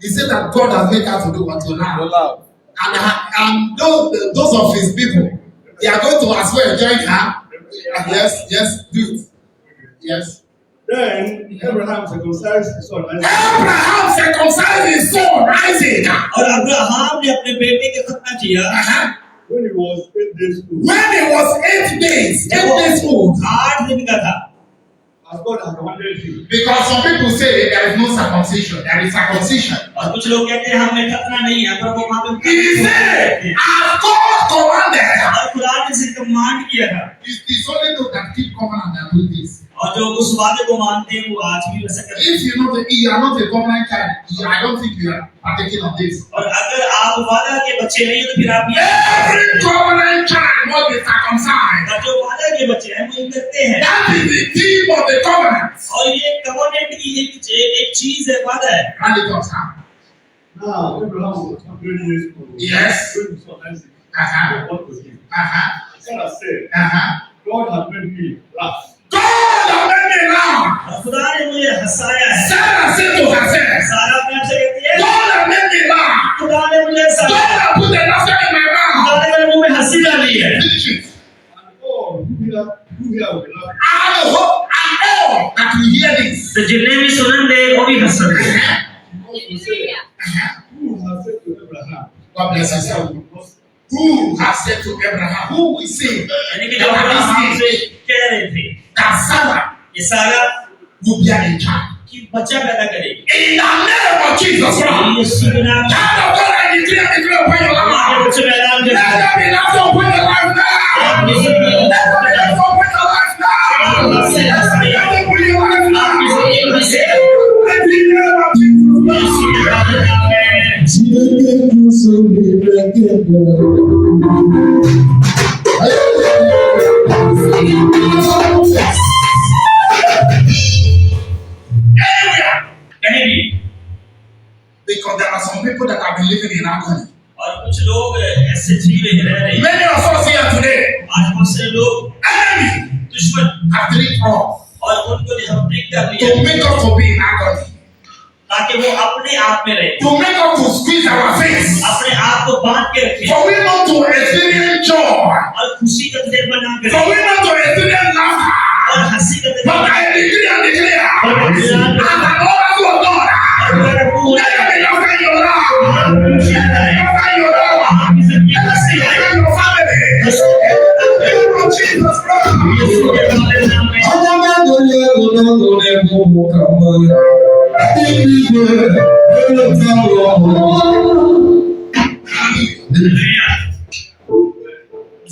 He said that God has made her to do what to laugh. And those of his people, they are going to as well join her Yes, do it. Yes. Then Abraham circumcised his son Isaac. Abraham circumcised his son Isaac. और Abraham ने अपने बेटे के खतना किया When he was 8 days old. When he was 8 days old. 8 दिन का था. As God has commanded him. Because some people say there is no circumcision, there is circumcision. और कुछ लोग कहते हैं हमें खतना नहीं है पर वो वहाँ पे He said, as God commanded. और खुदा ने इसे कमांड किया था. It's only those that keep covenant that do this. और जो उस वादे को मानते हैं वो आज भी वैसा करते हैं. If you are not a covenant child, I don't think you are partaking of this. और अगर आप वादा के बच्चे नहीं हैं तो फिर आप Every covenant child must be circumcised. और जो वादा के बच्चे हैं वो ये करते हैं. That is the theme of the covenant. और ये कवनेंट की एक चीज है, वादा है. And it was happened. Now Abraham was 100 years old. Yes. When his son Isaac was born to him. Sarah said, God has made me laugh. God has made me laugh. और खुदा ने मुझे हंसाया है. Sarah said to herself, सारा अपने आप से कहती है God has made me laugh. खुदा ने मुझे God हंसाया. has put a laughter in my mouth. खुदा ने मेरे मुंह में हंसी डाली है. Finish it. And all who hear will be laughing. I hope and all that will hear this. तो जितने भी सुनेंगे वो भी हंसेंगे. God will say, who has said to Abraham, God bless you, sir. Who has said to Abraham, who will say यानी कि जो अब्राहम से कह रहे थे that Sarah ये सारा will be a child? कि बच्चा पैदा करेगी. In the name of Jesus Christ. यीशु के नाम में Child of God, I declare upon your हमारे life. बच्चे पैदा Let करेंगे. there be laughter upon your life now. Let there be laughter upon your life now. Let there be laughter upon your life now. In the name of Jesus Christ. Hallelujah. कहीं भी. Because there are some people that have been living in agony. और कुछ लोग ऐसे जी रह रहे हैं. Many of us here today, आज बहुत से लोग enemy दुश्मन have tricked us और उनको निहत्रिक कर लिया to make us to be in agony, ताकि वो अपने आप में रहे, to make us to squeeze our face, अपने आप को बांध के रखे for we not to experience joy, और खुशी का तजर्बा बना for करे we not to experience laughter. और हंसी का But तजर्बा. I decree and declare, as an oracle of God, let there be laughter in your life, let there be laughter in your life, let there be laughter in your family. In the name of Jesus Christ.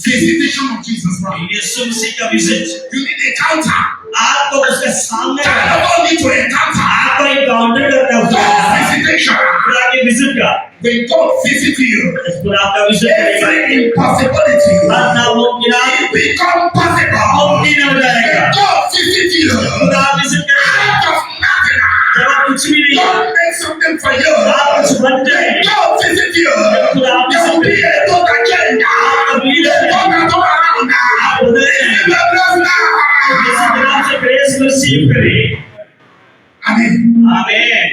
Visitation of Jesus Christ. यीशु मसीह का visit. You need a counter. आपको उसके सामने Child of God need to encounter आपको encounter करना होगा. God's visitation. खुदा के visit का. When God visit you, खुदा आपका विजिट करेगा. every impossibility हर नामुमकिन it become possible. मुमकिन हो जाएगा. When God visit you, खुदा विजिट करेगा. out of nothing, जब आप कुछ भी नहीं God makes something for you. आप कुछ बन जाए. When God visit you, खुदा there will be a total change. God will turn around now. Receive the blessing now. नाम से ग्रेस रिसीव करें. Amen. आमीन.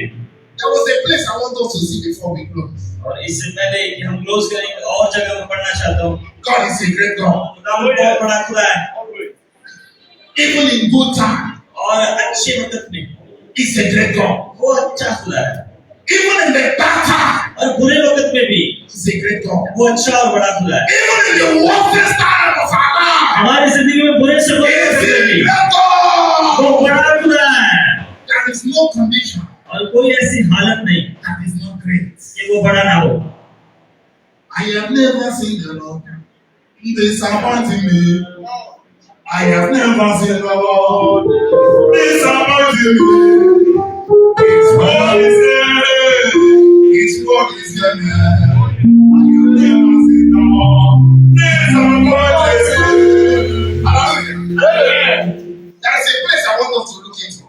There was a place I want us to see before we close. और इससे पहले कि हम क्लोज करेंगे और जगह में पढ़ना चाहता हूँ. God is a great God. खुदा बहुत बड़ा खुदा है. Even in good time, और अच्छे वक्त में He's a great God. वो अच्छा खुदा है. Even in the bad time, और बुरे वक्त में भी He's a great God. वो अच्छा और बड़ा खुदा है. Even in the worstest time of our life, हमारी जिंदगी में बुरे से बुरे He's वक्त a में भी great God. वो बड़ा खुदा है. There is no condition और कोई ऐसी हालत नहीं that is not great. कि वो बड़ा ना हो. I have never seen the Lord disappointing me. I have never seen the Lord disappointing me. His word is there. His word is there. I have never seen the Lord disappointing me. Hallelujah. There is a place I want us to look into.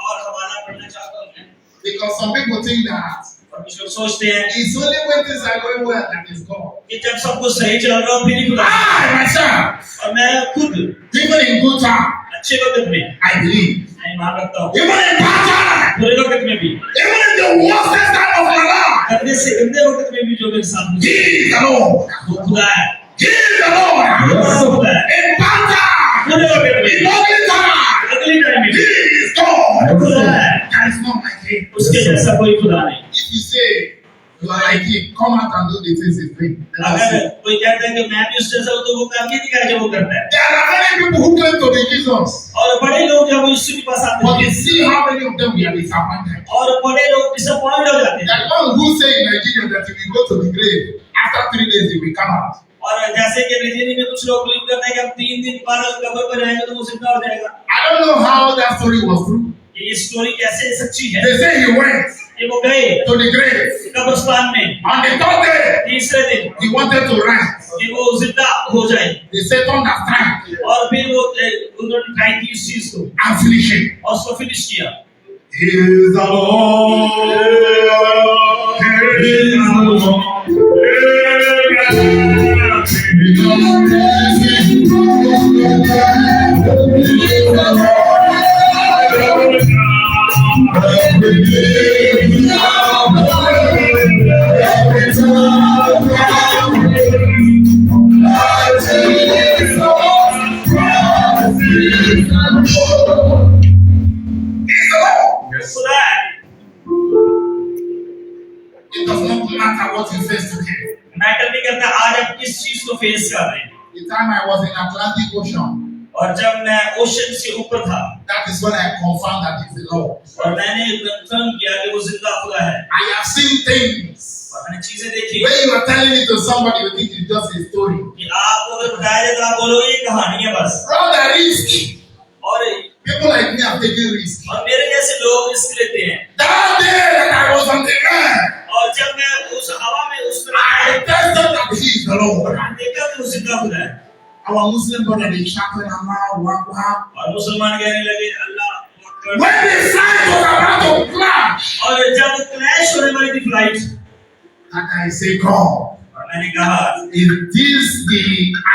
और हमारा पढ़ना चाहता हूँ मैं. Because some people think that और कुछ लोग सोचते हैं it's only when things are going well that is God. कि जब सब कुछ सही चल रहा हो फिर ही खुदा. I myself, और मैं खुद even in good time, अच्छे वक्त में I believe. मैं ईमान रखता हूँ. Even in bad time, बुरे वक्त में भी, even in the worstest time of my life, गंदे से गंदे वक्त में भी जो मेरे साथ मुझे He is the Lord. वो खुदा है. He is the Lord. वो खुदा है. In bad time, अगली टाइम में He is God. खुदा है, There is none like him. उसके जैसा कोई खुदा नहीं। If you say you are like him, come out and do the things he's doing. Let us अगर see. कोई कहता है कि मैं भी उस जैसा हूँ, तो वो काम नहीं दिखाया जो वो करता है। There are many people who claim to be Jesus, और बड़े लोग जब यीशु के पास आते but you हैं, see how many of them we are disappointed. और बड़े लोग डिसअपॉइंट हो जाते हैं। There are one who say in Nigeria that if you go to the grave, after 3 days you will come out. और जैसे कि निजीरी में कुछ लोग बिलीव करते हैं कि हम 3 दिन बाद उस कब्र पर जाएंगे तो वो जिंदा हो जाएगा। I don't know how that story was true. ये स्टोरी कैसे सच्ची है? They say he went ये वो गए to the grave. कब्रिस्तान में, On the 3rd day, तीसरे दिन he wanted to rise. कि वो जिंदा हो जाए, The Satan has tried और फिर वो उन्होंने ट्राई की इस चीज को and finish him. और उसको फिनिश किया। He is the Lord. He is the Lord. खुदा है। It does not matter what you face today. Matter नहीं करता आज आप किस चीज को फेस कर रहे हैं। The time I was in Atlantic Ocean, और जब मैं ओशन से ऊपर था, that is when I confirmed that it's the Lord. और मैंने कंफर्म किया कि वो जिंदा खुदा है। I have seen things. और मैंने चीजें देखी When you are telling it to somebody, you think it's just a story. कि आपको अगर बताया जाए तो आप बोलोगे ये कहानी है बस। Rather risk. और People like me have taken risk. मेरे जैसे लोग रिस्क लेते हैं। That day that I was on the air, और जब मैं उस हवा में उस तरह I tested that he is the Lord. देखा कि वो जिंदा खुदा है। Our Muslim brother they shouted Allahu Akbar. और मुसलमान कहने लगे अल्लाह Akbar. When the flight was about to crash, और जब क्रैश होने वाली थी flight, and I say, God, और मैंने कहा is this the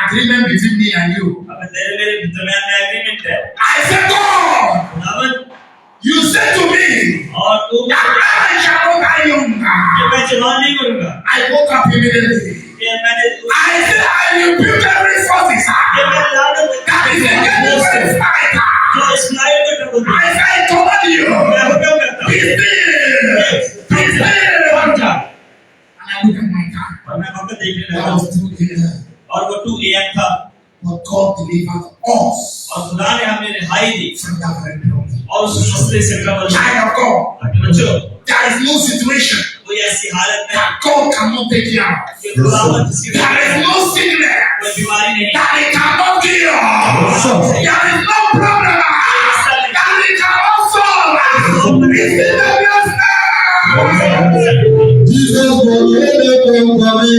agreement between me and you? अब तेरे मेरे दरमियान में एग्रीमेंट है। I said, God, खुदावन, you said to me और तू that I shall not die young. कि मैं जवान नहीं करूँगा। I woke up immediately. कि मैंने I said, I rebuke every forces कि मैं लानत that is against the fight. जो इस फ्लाइट में trouble I said, I command you. मैं हुक्म करता Be हूँ still. Be still. भाग जा। And I look at my car. और मैं वक्त देखने That लगा was 2 a.m. और वो 2 AM था But God delivered us और खुदा ने हमें रिहाई दी from that very problem. और उस मसले से ट्रबल Child of God, बच्चों there is no situation कोई ऐसी हालत में that God cannot take care of. कि खुदावन किसी There is no कोई sickness बीमारी नहीं that He cannot cure. There is no problem that He cannot solve. It's in the name. Jesus will never come for me.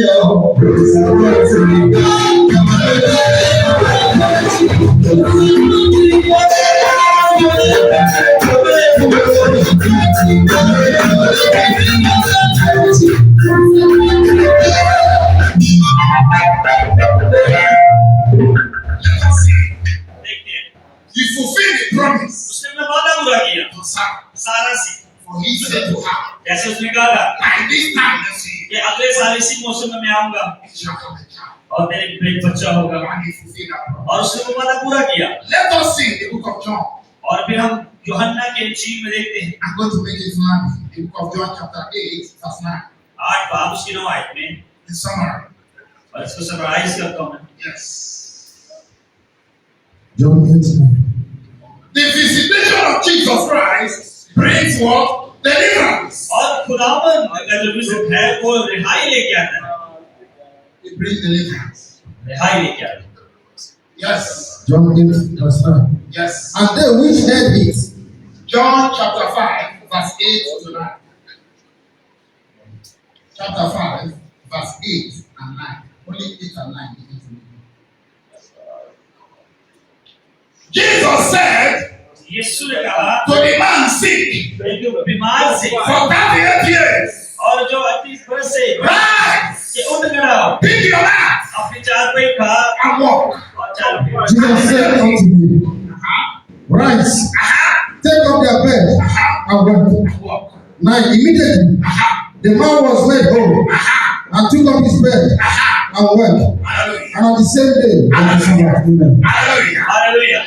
देखते हैं He fulfilled the promise उसने अपना वादा पूरा किया to Sarah. सारा सी For He said to her, जैसे उसने कहा था by this time next year, कि अगले साल इसी मौसम में मैं आऊंगा you shall have a child. और तेरे पेट में एक बच्चा होगा And He fulfilled that promise. और उसने वो वादा पूरा किया। Let us see the book of John. और फिर हम यूहन्ना के इंजील में देखते हैं I'm going to make it long. The book of John, chapter 8, verse 9. 8 बाब उसकी 9 आयत में In summary. और इसको समराइज करता हूं मैं। Yes. John 8. The visitation of Jesus Christ brings what? Deliverance. और खुदावन का जो विजिट है वो रिहाई लेके आता है। It brings deliverance. रिहाई लेके आता है। Yes. John 8, verse 9. Yes. And they which heard it, John chapter 5, verse 8 to 9. Chapter 5, verse 8 and 9. Only 8 and 9. Jesus said यीशु ने कहा to the man sick बीमार से for 38 years, और जो 38 वर्ष से rise, कि उठ खड़ा हो, pick your mat अपनी चारपाई खा and walk. और चल। Jesus said unto him, Rise, take up their bed and walk. Walk. 9. Immediately the man was made whole and took up his bed and went. And on the same day, Amen. Hallelujah. Hallelujah.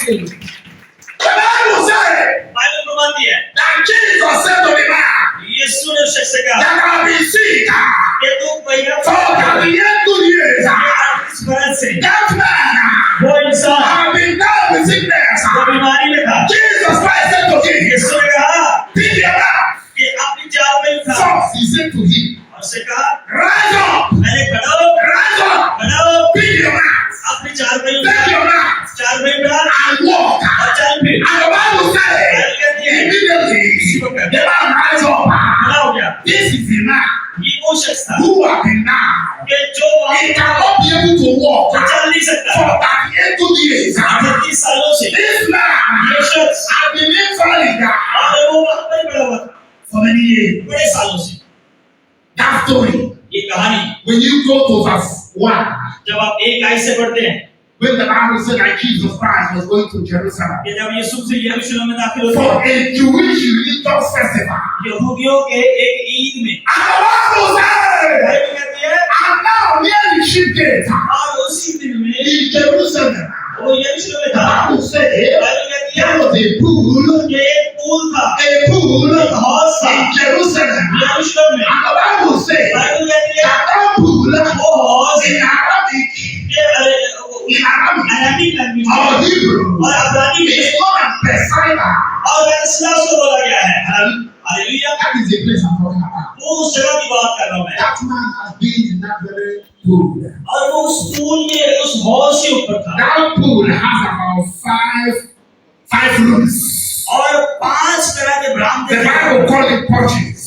The Bible said Bible बताती है that Jesus said to the man यीशु ने उस शख्स से कहा that have been sick कि तू भैया for 38 years. इस वजह से That man वो इंसान have been down with sickness. वो बीमारी में था Jesus Christ said to him, यीशु ने कहा pick him up. कि अपनी चाल में उठा First, he said to him, और उसे कहा rise up, मैंने खड़ा हो rise up, pick your mat, अपनी चाल में उठा take your mat, चाल में उठा and walk. और चल फिर And the Bible said, immediately, the man rise up. खड़ा हो गया This is a man ये वो शख्स था who have been now. कि जो He cannot be able to walk चल नहीं सकता for 38 years. 30 सालों से This man ये शख्स has been invalid और वो वहाँ पर पड़ा हुआ था for many years. बड़े सालों से That story, ये कहानी when you go to verse 1, जब आप एक आयत से पढ़ते हैं when the Bible said that Jesus Christ was going to Jerusalem कि जब यीशु से यरूशलेम में दाखिल होते for हैं a Jewish religious festival. यहूदियों के एक ईद में And the Bible said, Bible कहती है and now near the sheep gate और उसी दिन में in Jerusalem, वो यरूशलेम में the था Bible said बाइबल कहती है there was a pool, कि एक पूल था a हौज था in Jerusalem. यरूशलेम में And the Bible said Bible कहती है that pool वो हौज in Arabic, के in Arabic अरबी लैंग्वेज or में Hebrew, और अब्रानी में is known as Bethsaida. और बेतसदा से बोला गया है hallelujah That is the place I'm talking about. वो उस जगह की बात कर रहा हूं मैं That man has been in that very pool. और वो उस पूल के उस हौज से ऊपर था That pool has about five rooms. और 5 तरह के बरामदे The थे Bible call it porches.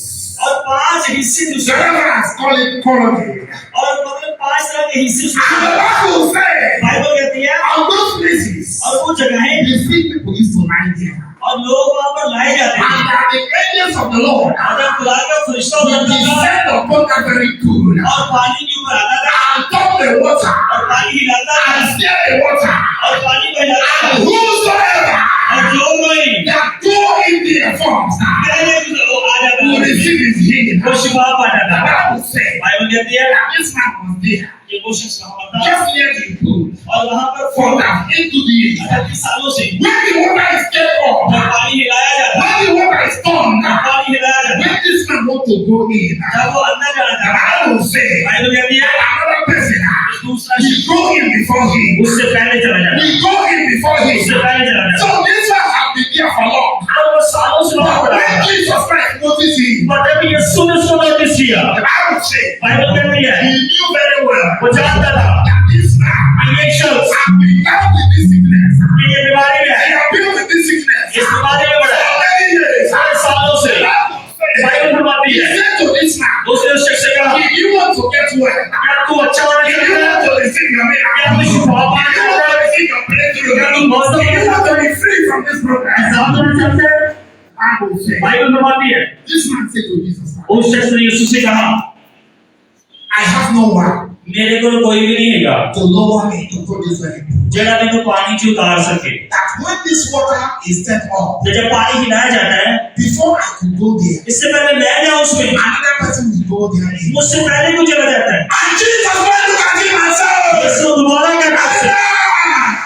और 5 हिस्से थे The उसके others call it colony. और मतलब 5 तरह के हिस्से And उसके the Bible says बाइबल कहती है on those places, और वो जगहें the sick people used to lie there. और लोग वहां पर लाए जाते And थे that the angels of the Lord और जब खुदा का फरिश्ता will उतरता था descend upon that very pool और पानी के ऊपर आता था and turn the water और पानी हिलाता था and stir the water. और पानी को हिलाता था And whosoever और जो कोई that go in their forms पहले वो आ जाता will था receive his healing. वो शिफा पा The जाता था Bible says बाइबल कहती है that this man was there कि वो शख्स वहां पर था just near the pool और वहां पर for that into the 38 सालों से when the water is kept जब up, पानी हिलाया जाता when the water is turned, जब पानी हिलाया जाता when this man want to go in, जब वो अंदर जाना the था Bible says बाइबल कहती है another person दूसरा will go in before him. उससे पहले चला जाता Will go in before उससे him. पहले चला जाता So this man has been there for long. और वो सालों से वहां But पर when था Jesus Christ noticed him, और जब यीशु ने उसको नोटिस किया the Bible says बाइबल कहती है he knew very well वो जानता था that this man ये शख्स has been down with this sickness. कि ये बीमारी में He है has been with this sickness इस बीमारी में बड़ा for many years. सारे सालों से The Bible says, बाइबल बताती he है said to this man, उसने उस शख्स से कहा if you want to get well, क्या तू अच्छा होना if you चाहता है want to receive your क्या तू miracle, शिफा if पाना you चाहता want to है receive your breakthrough, क्या तू बहुत if you want to be free from this problem, आजाद होना चाहता है Bible says, बाइबल बताती है this man said to Jesus Christ, उस शख्स ने यीशु से कहा I have no one मेरे को कोई भी नहीं हैगा to lower me to put this very pool. जेड़ा मेरे को पानी से उतार सके That when this water is set up, जब पानी हिलाया जाता है before I could go there, इससे पहले मैं जाऊं उसमें another person will go there. मुझसे पहले को चला जाता है And Jesus went to catch him and said, यीशु दोबारा कहता है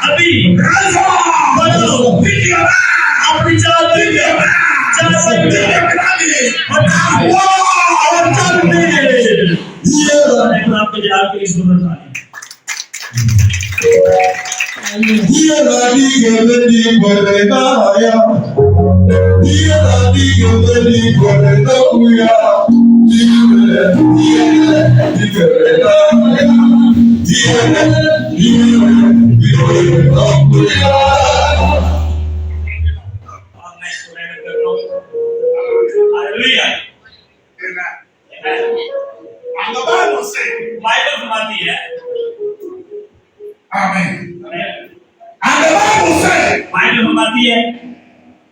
अभी rise up, बढ़ो pick your man, अपनी चाल pick your man, चाल pick पे your man, और walk, चल दे ये आपके जाल के लिए सुनना था And the Bible says, Bible फरमाती है Amen. And the Bible says, Bible फरमाती है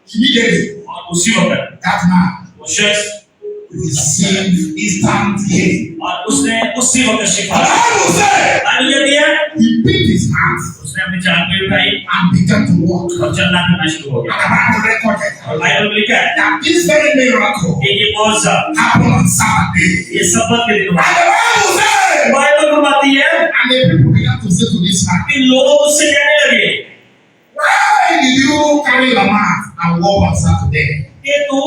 immediately और उसी वक्त that man वो शख्स received instant healing. और उसने उसी वक्त The Shifa Bible says, Bible कहती है he beat his hands उसने अपनी जान को उठाई and began to walk. और चलना फिरना शुरू हो And गया। the Bible recorded और बाइबल में लिखा है that this very miracle कि ये मौजज़ा happened on Saturday. ये सब्बत के दिन हुआ। And the Bible said, Bible में बात ये है and the people began to say to this man, कि लोग उससे कहने लगे why did you carry your mat and walk on Saturday? कि तू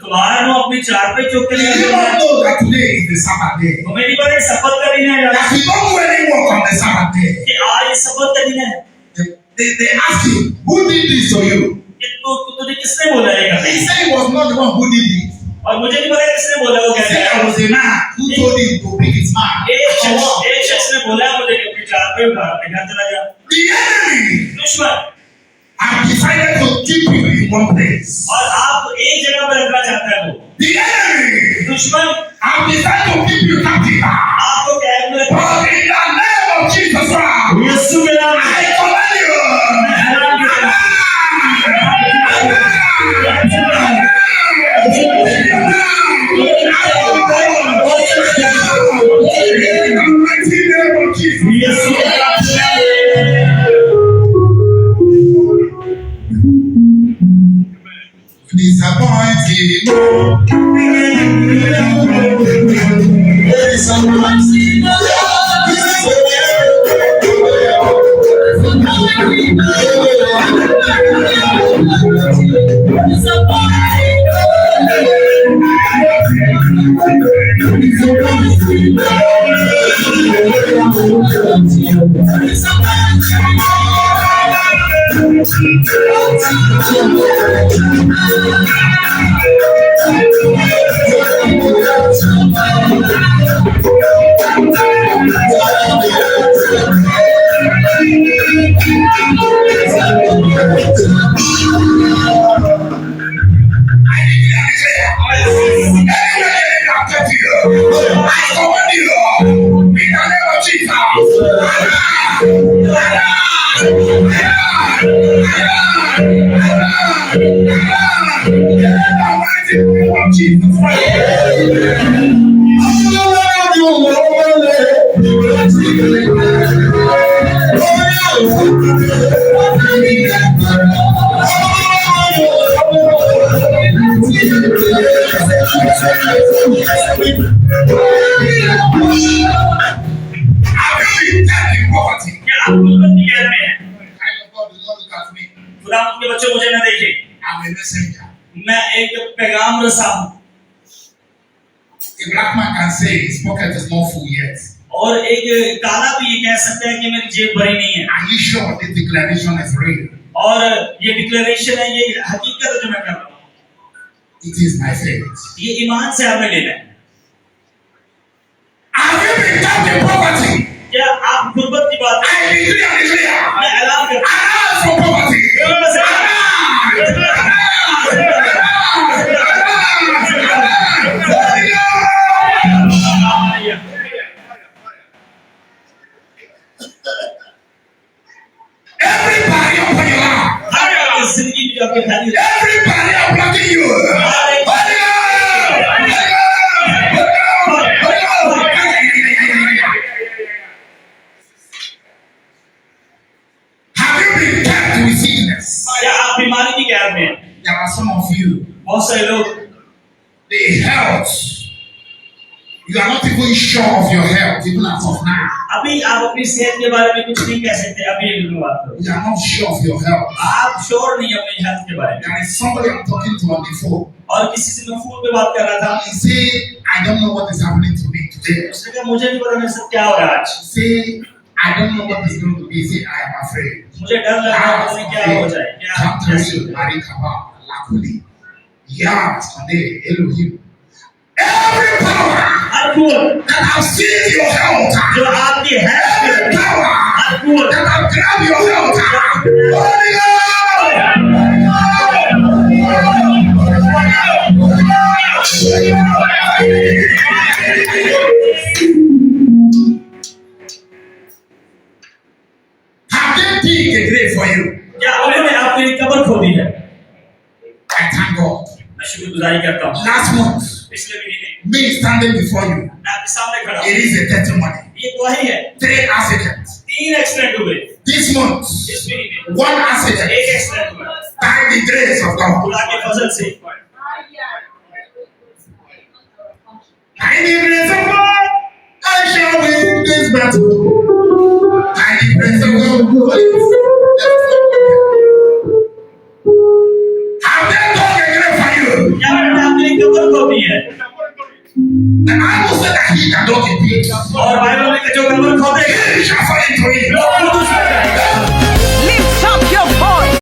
तुम्हारा नो अपनी चार पे चुप के Did you लिए not know that today is the Sabbath day? तुम्हें नहीं पता सब्बत का दिन है That you don't do any work on the Sabbath day. कि आज सब्बत का दिन है They asked him, who did this to you? कि तुझे किसने बोला ये करने He said he was not the one who did it. और मुझे नहीं पता किसने बोला वो He कहते said हैं there was a man who told him to bring his mat. एक शख्स ने बोला मुझे कि अपनी चार पे उठा अपने घर चला जा The enemy दुश्मन have decided to keep you in one place. और आप एक जगह पर रखना चाहता है वो The enemy दुश्मन have decided to keep you captive. आपको कैद में रखना But in the name of Jesus Christ, यीशु के नाम में I command you. In the mighty name of Jesus. यीशु के नाम से मैं एक पैगाम रसा हूँ A black man can say his pocket is not full yet. और एक काला भी ये कह सकता है कि मेरी जेब भरी नहीं है Are you sure this declaration is real? और ये डिक्लेरेशन है ये हकीकत है जो मैं कर रहा हूँ It is my faith. ये ईमान से आपने लेना है Have you been talking poverty? क्या आप गुर्बत की बात I declare. मैं ऐलान करता हूँ Arise from poverty. Everybody open your mouth. जिंदगी में आपके खाली Everybody are blocking you. Have you been kept with sickness? क्या आप बीमारी की कैद में हैं? There are some of you. बहुत सारे लोग The health. You are not even sure of your health even as of now. अभी आप अपनी सेहत के बारे में कुछ नहीं कह सकते अभी एक बात करो You are not sure of your health. आप श्योर नहीं अपनी हेल्थ के बारे में There is somebody I'm talking to on the phone. और किसी से मैं फोन पे बात कर रहा था He say, I don't know what is happening to me today. उसने कहा मुझे नहीं पता मेरे साथ क्या हो रहा है आज Say, I don't know what is going to be. Say, I am afraid. मुझे डर लग रहा है कि क्या हो जाए क्या Country, Marikaba, Lakuli, Yah, Sunday, Elohim. Every power हर कुल that have seized your health, जो आपकी हेल्थ every power हर कुल that have grabbed your health, Holy have they dig a grave for you? क्या उन्होंने आपकी कब्र खोदी है I thank God. मैं शुक्रगुजारी करता हूँ Last month, पिछले महीने me standing before you, मैं आपके सामने खड़ा it हूँ is a testimony. ये गवाही है 3 accidents. 3 एक्सीडेंट हुए This month, इस महीने one accident एक एक्सीडेंट हुआ by the grace of God. खुदा के फजल से By the grace of God, I shall win this battle. By the grace of God, have they done a grave for you? क्या मैंने आपने कब्र खोदी है The Bible said that he that does it, और बाइबल में